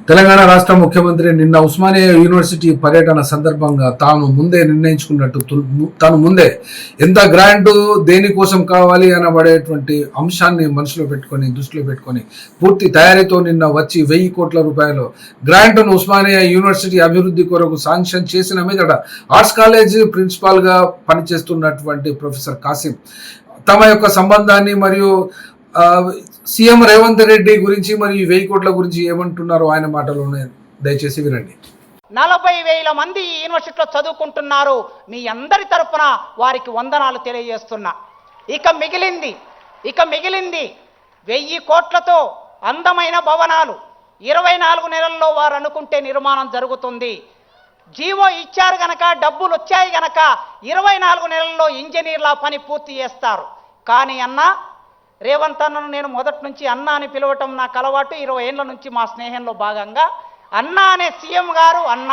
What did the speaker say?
తెలంగాణ రాష్ట్ర ముఖ్యమంత్రి నిన్న ఉస్మానియా యూనివర్సిటీ పర్యటన సందర్భంగా తాను ముందే నిర్ణయించుకున్నట్టు తాను ముందే ఎంత గ్రాంట్ దేనికోసం కావాలి అనబడేటువంటి అంశాన్ని మనసులో పెట్టుకొని దృష్టిలో పెట్టుకొని పూర్తి తయారీతో నిన్న వచ్చి 1000 కోట్ల రూపాయలు గ్రాంట్ను ఉస్మానియా యూనివర్సిటీ అభివృద్ధి కొరకు శాంక్షన్ చేసిన మీదట ఆర్ట్స్ కాలేజ్ ప్రిన్సిపాల్గా పనిచేస్తున్నటువంటి ప్రొఫెసర్ కాసిం తమ యొక్క సంబంధాన్ని మరియు సీఎం రేవంత్ రెడ్డి గురించి మరియు 1000 కోట్ల గురించి ఏమంటున్నారో ఆయన మాటలోనే దయచేసి వినండి. 40,000 మంది ఈ యూనివర్సిటీలో చదువుకుంటున్నారు. మీ అందరి తరపున వారికి వందనాలు తెలియజేస్తున్నా. ఇక మిగిలింది 1000 కోట్లతో అందమైన భవనాలు 24 నెలల్లో వారు అనుకుంటే నిర్మాణం జరుగుతుంది. జీవో ఇచ్చారు గనక, డబ్బులు వచ్చాయి గనక 24 నెలల్లో ఇంజనీర్ల పని పూర్తి చేస్తారు. కానీ రేవంత్ అన్నను నేను మొదటి నుంచి అన్న అని పిలవటం నాకు అలవాటు. 20 ఏళ్ల నుంచి మా స్నేహంలో భాగంగా అన్న అనే సీఎం గారు అన్న